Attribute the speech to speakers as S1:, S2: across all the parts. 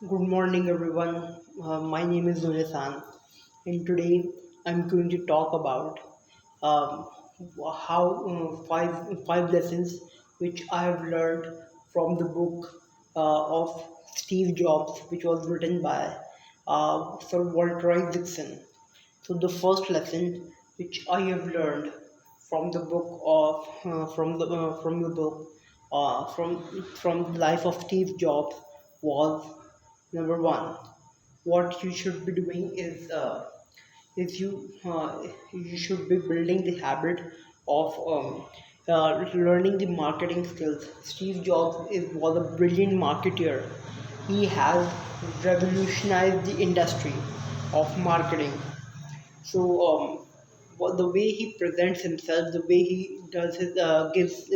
S1: Good morning, everyone. My name is Nuresan, and today I'm going to talk about um, how five lessons which I have learned from the book of Steve Jobs, which was written by Sir Walter Isaacson. So the first lesson which I have learned from the book of from the book from the life of Steve Jobs was number one. What you should be doing is you should be building the habit of learning the marketing skills. Steve Jobs was a brilliant marketer. He has revolutionized the industry of marketing. So, the way he presents himself, the way he does his gives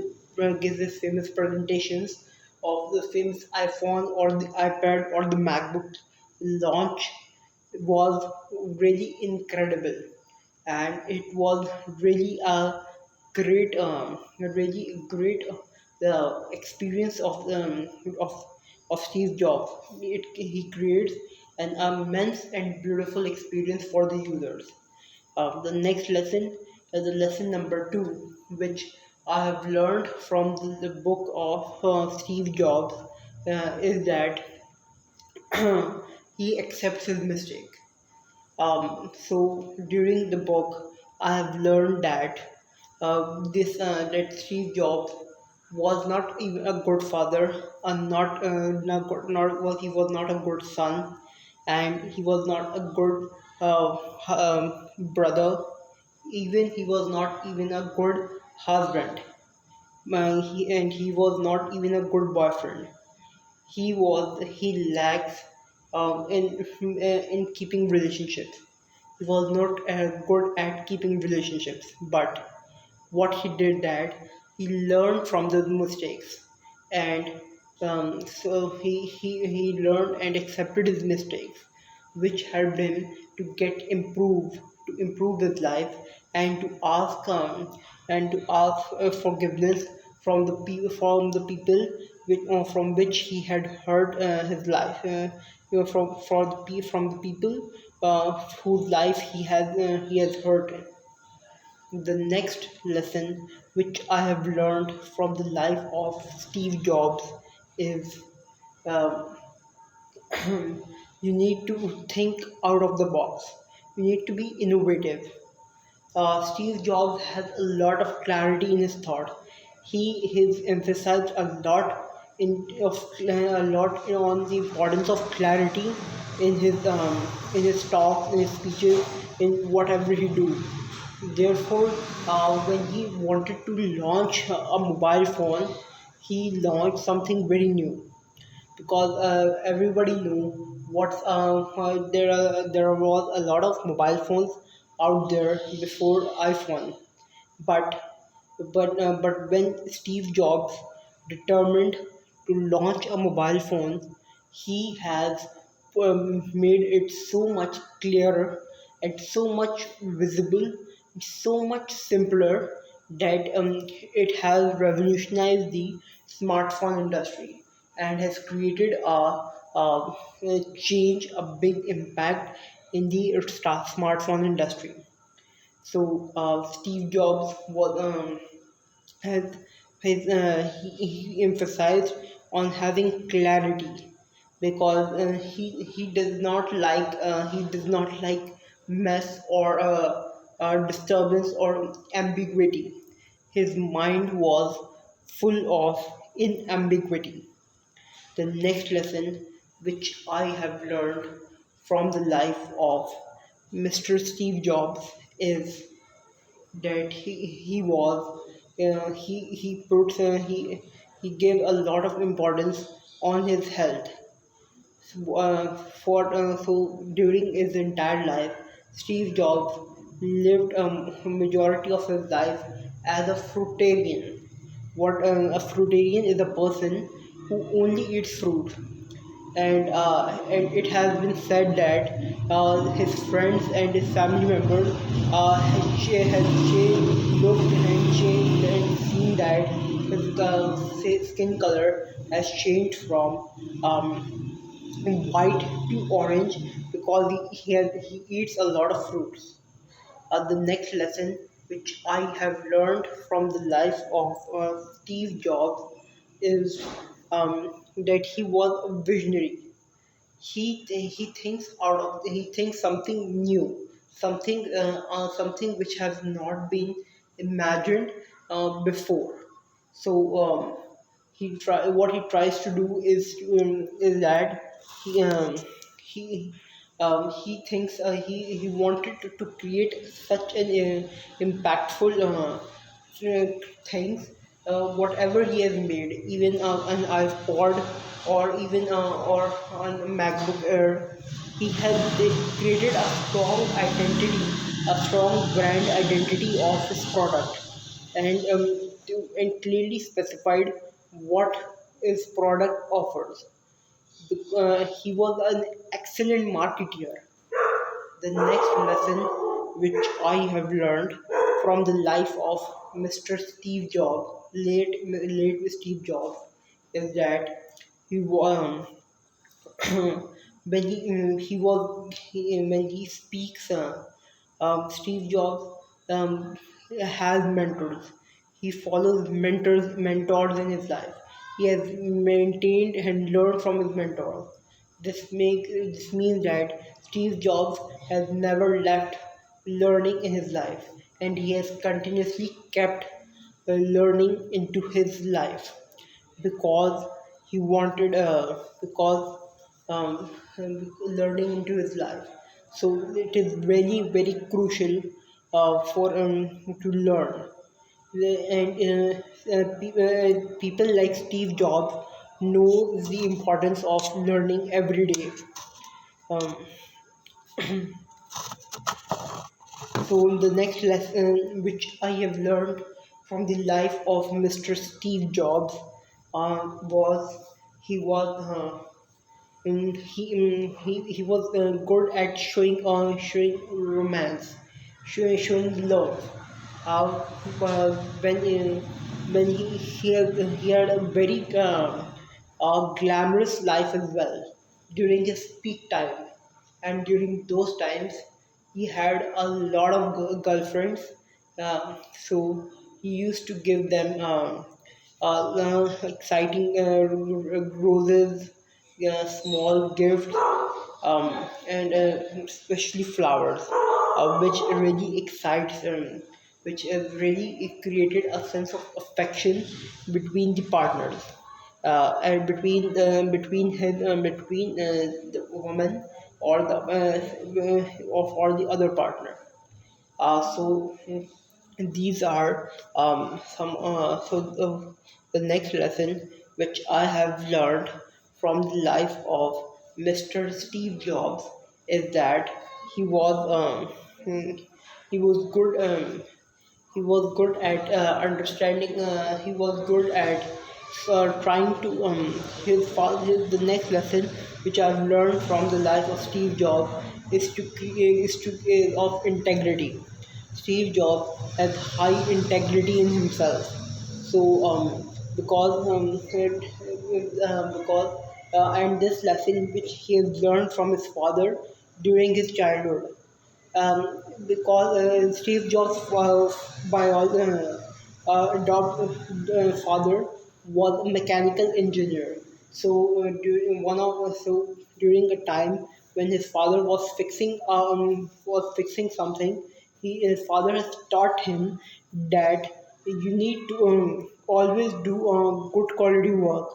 S1: his famous presentations of the famous iPhone or the iPad or the MacBook launch was really incredible, and it was really a really great experience of of Steve Jobs. He creates an immense and beautiful experience for the users. The next lesson is the lesson number two, which I have learned from the book of Steve Jobs, is that he accepts his mistake. So during the book, I have learned that this that Steve Jobs was not even a good father, not he was not a good son, and he was not a good brother. Even he was not even a good husband. He was not even a good boyfriend. He lacks in keeping relationships. He was not good at keeping relationships, but what he did that he learned from the mistakes, and he learned and accepted his mistakes, which helped him to improve his life, and to ask forgiveness from the people from which he had hurt his life, from the people whose life he has hurt. The next lesson which I have learned from the life of Steve Jobs is um, you need to think out of the box. You need to be innovative. Steve Jobs has a lot of clarity in his thought. He has emphasized a lot on the importance of clarity in his talks, in his speeches, in whatever he do. Therefore, when he wanted to launch a mobile phone, he launched something very new, because everybody knew there was a lot of mobile phones out there before iPhone, but but when Steve Jobs determined to launch a mobile phone, he has made it so much clearer and so much visible, so much simpler, that it has revolutionized the smartphone industry and has created a change, a big impact in the smartphone industry. So Steve Jobs has, he emphasized on having clarity, because he does not like mess or disturbance or ambiguity. His mind was full of inambiguity. The next lesson which I have learned from the life of Mr. Steve Jobs is that he gave a lot of importance on his health. So during his entire life, Steve Jobs lived a majority of his life as a fruitarian. A fruitarian is a person who only eats fruit, and it has been said that his friends and his family members looked and changed and seen that his skin color has changed from white to orange because he eats a lot of fruits. The next lesson which I have learned from the life of Steve Jobs is that he was a visionary. He thinks out of he thinks something new, something which has not been imagined before. So what he tries to do is that he he thinks he wanted to create such an impactful things, whatever he has made, even an iPod or even or on MacBook Air, he has created a strong identity, a strong brand identity of his product, and and clearly specified what his product offers. He was an excellent marketeer. The next lesson which I have learned from the life of Mr. Steve Jobs, late Steve Jobs, is that he was when he speaks, Steve Jobs has mentors. He follows mentors in his life. He has maintained and learned from his mentors. This means that Steve Jobs has never left learning in his life, and he has continuously kept learning into his life because he wanted because learning into his life. So it is very crucial for to learn. And people like Steve Jobs know the importance of learning every day. Um, so the next lesson which I have learned from the life of Mr. Steve Jobs was he was he was good at showing romance, showing love. Uh, uh, when uh, when he had a very glamorous life as well during his peak time, and during those times he had a lot of girlfriends. So he used to give them exciting roses, small gifts, and especially flowers, which really excites which really created a sense of affection between the partners, and between the woman or the or the other partner. So these are some the next lesson which I have learned from the life of Mr. Steve Jobs is that he was he was good he was good at understanding. He was good at trying to the next lesson which I've learned from the life of Steve Jobs is to create is to of integrity. Steve Jobs has high integrity in himself. So because and this lesson which he has learned from his father during his childhood, because Steve Jobs' father was a mechanical engineer. So during a time when his father was fixing something, his father has taught him that you need to always do good quality work.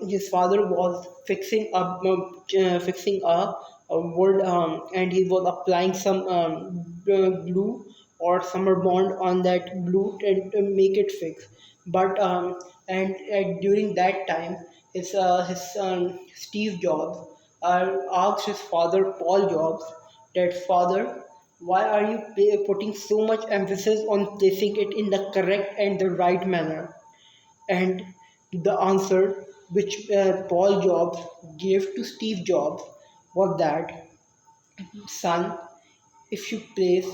S1: His father was fixing a wood, and he was applying some glue or summer bond on that glue and to make it fix. But during that time, his son Steve Jobs asked his father Paul Jobs that, father, why are you putting so much emphasis on placing it in the correct and the right manner? And the answer which Paul Jobs gave to Steve Jobs was that, son, if you place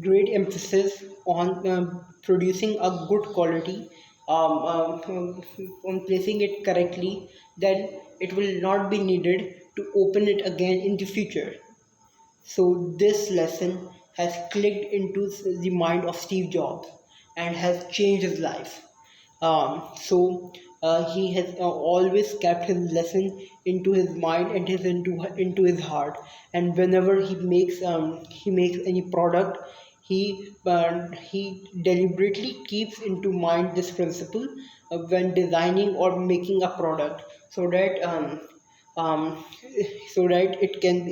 S1: great emphasis on producing a good quality, on placing it correctly, then it will not be needed to open it again in the future. So this lesson has clicked into the mind of Steve Jobs and has changed his life. He has always kept his lesson into his mind and into his heart. And whenever he makes any product, he deliberately keeps into mind this principle when designing or making a product, so that um, so that it can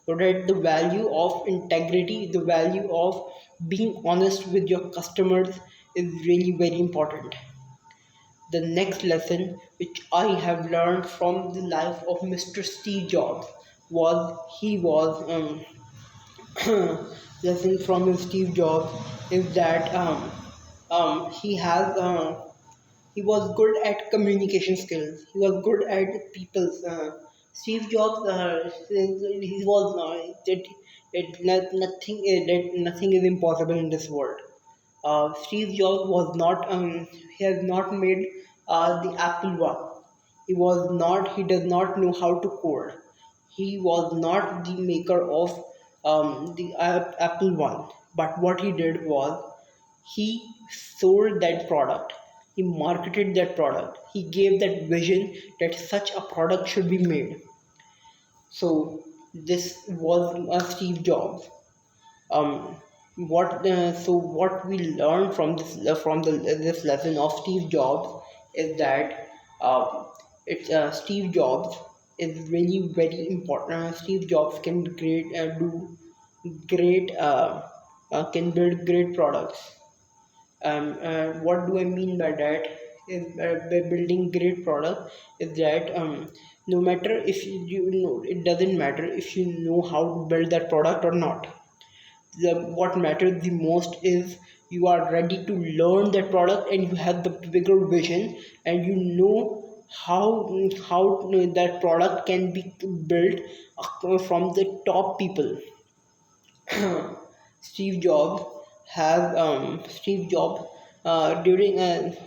S1: so that the value of integrity, the value of being honest with your customers is really very important. The next lesson which I have learned from the life of Mr. Steve Jobs was he was lesson from Steve Jobs is that he has he was good at communication skills. He was good at people's. Steve Jobs, he was nothing that nothing is impossible in this world. Steve Jobs was not. He has not made the Apple one. He was not. He does not know how to code. He was not the maker of the Apple one. But what he did was he sold that product, he marketed that product, he gave that vision that such a product should be made. So this was Steve Jobs. What we learned from this lesson of Steve Jobs is that it's Steve Jobs is really very important. Steve Jobs can do great can build great products. What do I mean by that? Is by building great product is that no matter if you know, it doesn't matter if you know how to build that product or not. What matters the most is you are ready to learn that product and you have the bigger vision and you know how that product can be built from the top people. Steve Jobs Steve Jobs during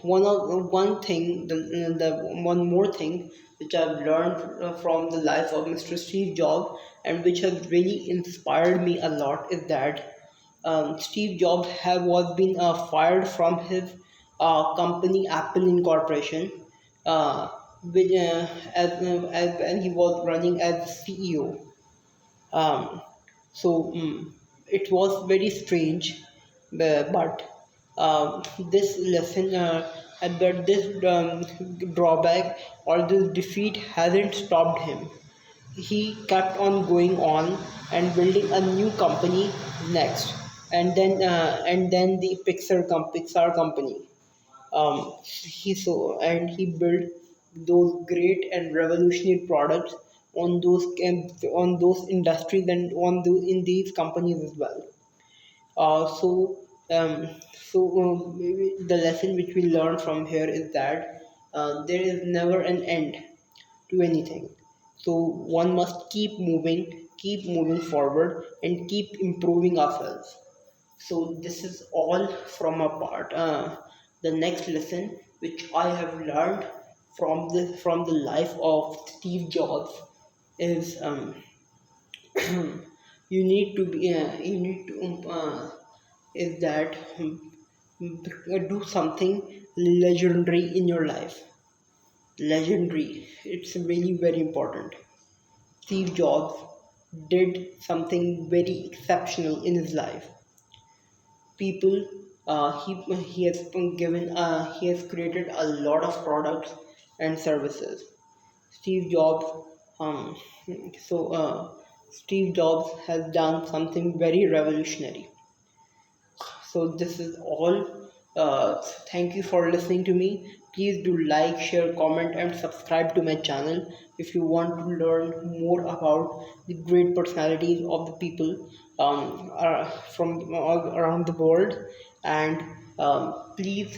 S1: one thing the one more thing which I've learned from the life of Mr. Steve Jobs and which has really inspired me a lot is that Steve Jobs was been fired from his company Apple Incorporation, uh, as when he was running as CEO. Um, it was very strange, but this lesson, but this drawback or this defeat hasn't stopped him. He kept on going on and building a new company next, and then the Pixar company. He built those great and revolutionary products on those industries and in these companies as well. Uh, so um, maybe the lesson which we learn from here is that there is never an end to anything. So one must keep moving forward, and keep improving ourselves. So this is all from a part. The next lesson which I have learned from the life of Steve Jobs is you need to is that do something legendary in your life. Legendary. It's really very important. Steve Jobs did something very exceptional in his life. People he has given he has created a lot of products and services. Steve Jobs um so Steve Jobs has done something very revolutionary. So this is all. Thank you for listening to me. Please do like, share, comment, and subscribe to my channel if you want to learn more about the great personalities of the people from all around the world. And please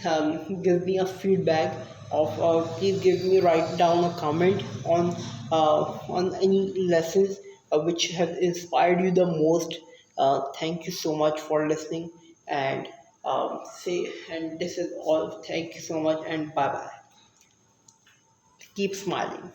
S1: give me a feedback of please give me write down a comment on any lessons which have inspired you the most. Thank you so much for listening, and Say, and this is all. Thank you so much, and bye bye. Keep smiling.